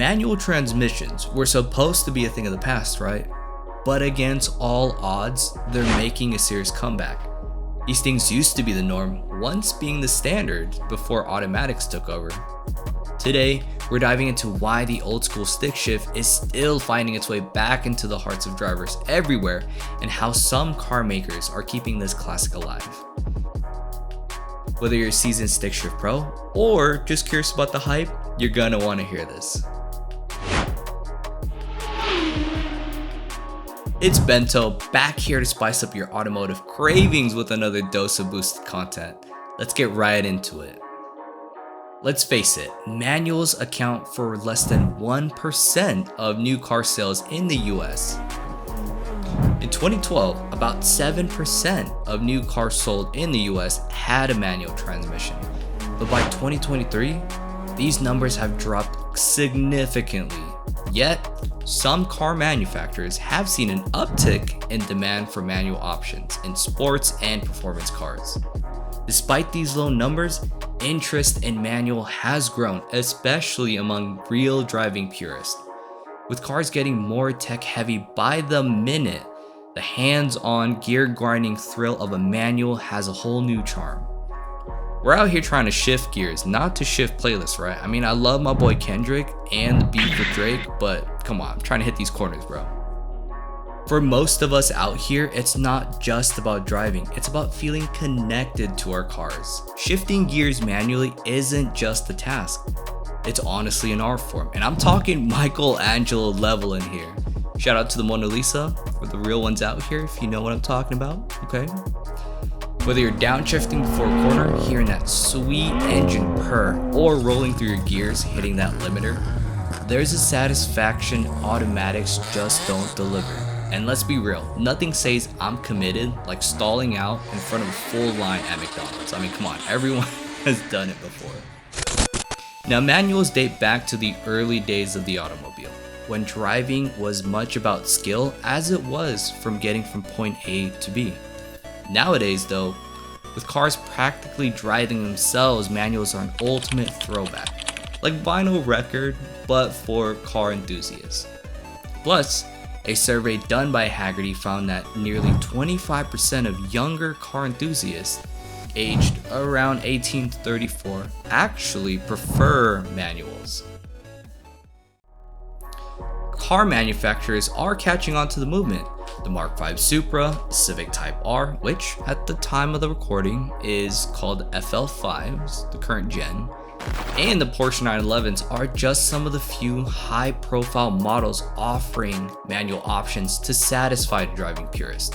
Manual transmissions were supposed to be a thing of the past, right? But against all odds, they're making a serious comeback. These things used to be the norm, once being the standard before automatics took over. Today, we're diving into why the old school stick shift is still finding its way back into the hearts of drivers everywhere, and how some car makers are keeping this classic alive. Whether you're a seasoned stick shift pro or just curious about the hype, you're gonna want to hear this. It's Bento, back here to spice up your automotive cravings with another dose of boosted content. Let's get right into it. Let's face it, manuals account for less than 1% of new car sales in the US. In 2012, about 7% of new cars sold in the US had a manual transmission. But by 2023, these numbers have dropped significantly. Yet, some car manufacturers have seen an uptick in demand for manual options in sports and performance cars. Despite these low numbers, interest in manual has grown, especially among real driving purists. With cars getting more tech heavy by the minute, the hands-on gear grinding thrill of a manual has a whole new charm. We're out here trying to shift gears, not to shift playlists, right? I mean, I love my boy Kendrick and the beat with Drake, but come on, I'm trying to hit these corners, bro. For most of us out here, it's not just about driving, it's about feeling connected to our cars. Shifting gears manually isn't just a task, it's honestly an art form. And I'm talking Michelangelo level in here. Shout out to the Mona Lisa, for the real ones out here, if you know what I'm talking about, okay? Whether you're downshifting before a corner, hearing that sweet engine purr, or rolling through your gears, hitting that limiter, there's a satisfaction automatics just don't deliver. And let's be real, nothing says I'm committed like stalling out in front of a full line at McDonald's. I mean, come on, everyone has done it before. Now, manuals date back to the early days of the automobile, when driving was much about skill as it was from getting from point A to B. Nowadays though, with cars practically driving themselves, manuals are an ultimate throwback, like vinyl record, but for car enthusiasts. Plus, a survey done by Haggerty found that nearly 25% of younger car enthusiasts aged around 18 to 34 actually prefer manuals. Car manufacturers are catching on to the movement. The Mark V Supra, Civic Type R, which at the time of the recording is called FL5s, the current gen, and the Porsche 911s are just some of the few high-profile models offering manual options to satisfy the driving purist.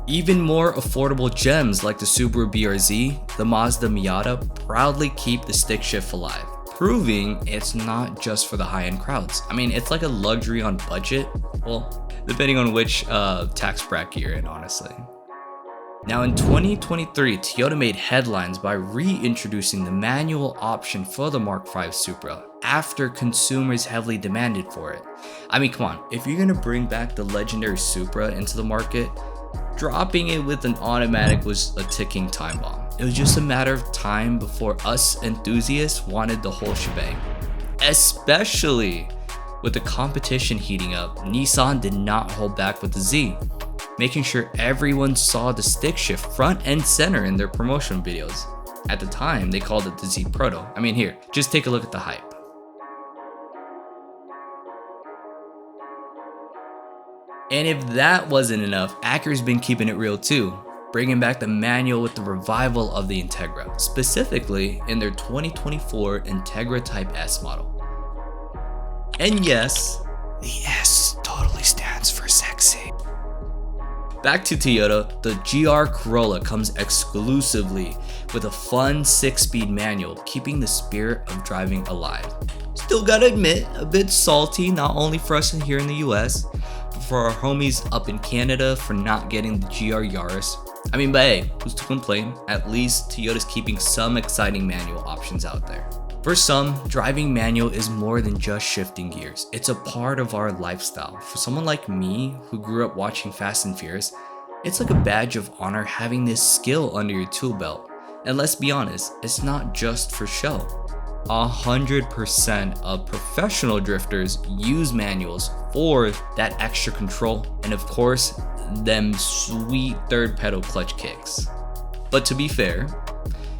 Even more affordable gems like the Subaru BRZ, the Mazda Miata proudly keep the stick shift alive, proving it's not just for the high-end crowds. I mean, it's like a luxury on budget, well, depending on which tax bracket you're in, honestly. Now in 2023, Toyota made headlines by reintroducing the manual option for the Mark V Supra after consumers heavily demanded for it. I mean, come on, if you're gonna bring back the legendary Supra into the market, dropping it with an automatic was a ticking time bomb. It was just a matter of time before us enthusiasts wanted the whole shebang. Especially with the competition heating up, Nissan did not hold back with the Z, making sure everyone saw the stick shift front and center in their promotional videos. At the time, they called it the Z Proto. I mean, here, just take a look at the hype. And if that wasn't enough, Acura's been keeping it real too, bringing back the manual with the revival of the Integra, specifically in their 2024 Integra Type S model. And yes, the S totally stands for sexy. Back to Toyota, the GR Corolla comes exclusively with a fun 6-speed manual, keeping the spirit of driving alive. Still gotta admit, a bit salty, not only for us here in the US, but for our homies up in Canada for not getting the GR Yaris. I mean, but hey, who's to complain? At least Toyota's keeping some exciting manual options out there. For some, driving manual is more than just shifting gears. It's a part of our lifestyle. For someone like me, who grew up watching Fast and Furious, it's like a badge of honor having this skill under your tool belt. And let's be honest, it's not just for show. 100% of professional drifters use manuals for that extra control and of course, them sweet third pedal clutch kicks. But to be fair,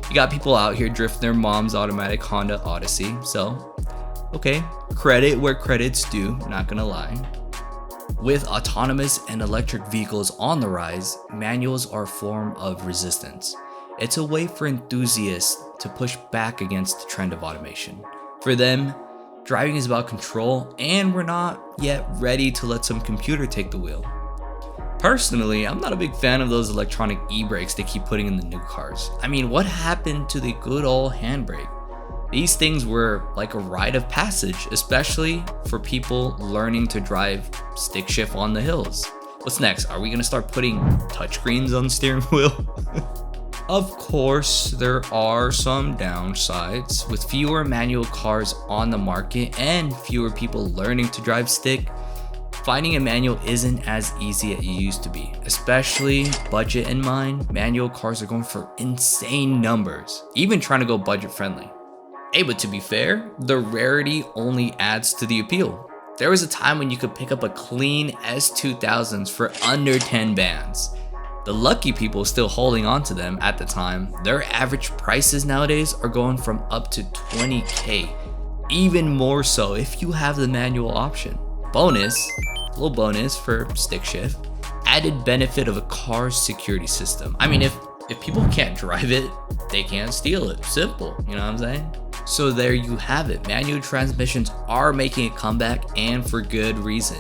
you got people out here drifting their mom's automatic Honda Odyssey, so okay, credit where credit's due, not gonna lie. With autonomous and electric vehicles on the rise, manuals are a form of resistance. It's a way for enthusiasts to push back against the trend of automation. For them, driving is about control, and we're not yet ready to let some computer take the wheel. Personally, I'm not a big fan of those electronic e-brakes they keep putting in the new cars. I mean, what happened to the good old handbrake? These things were like a rite of passage, especially for people learning to drive stick shift on the hills. What's next? Are we gonna start putting touchscreens on the steering wheel? Of course, there are some downsides. With fewer manual cars on the market and fewer people learning to drive stick, finding a manual isn't as easy as it used to be. Especially budget in mind, manual cars are going for insane numbers, even trying to go budget friendly. Hey, but to be fair, the rarity only adds to the appeal. There was a time when you could pick up a clean S2000s for under 10 bands. The lucky people still holding on to them at the time, their average prices nowadays are going from up to 20K, even more so if you have the manual option. Bonus, little bonus for stick shift, added benefit of a car's security system. I mean, if people can't drive it, they can't steal it. Simple, you know what I'm saying? So there you have it. Manual transmissions are making a comeback, and for good reason.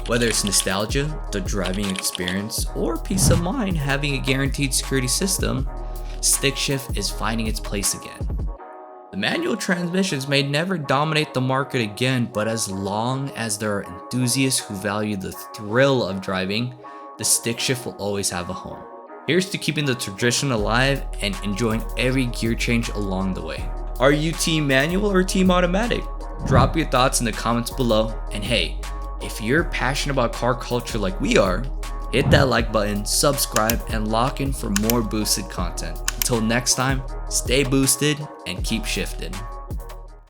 Whether it's nostalgia, the driving experience, or peace of mind having a guaranteed security system, stick shift is finding its place again. The manual transmissions may never dominate the market again, but as long as there are enthusiasts who value the thrill of driving, the stick shift will always have a home. Here's to keeping the tradition alive and enjoying every gear change along the way. Are you team manual or team automatic? Drop your thoughts in the comments below, and hey, if you're passionate about car culture like we are, hit that like button, subscribe, and lock in for more boosted content. Until next time, stay boosted and keep shifting.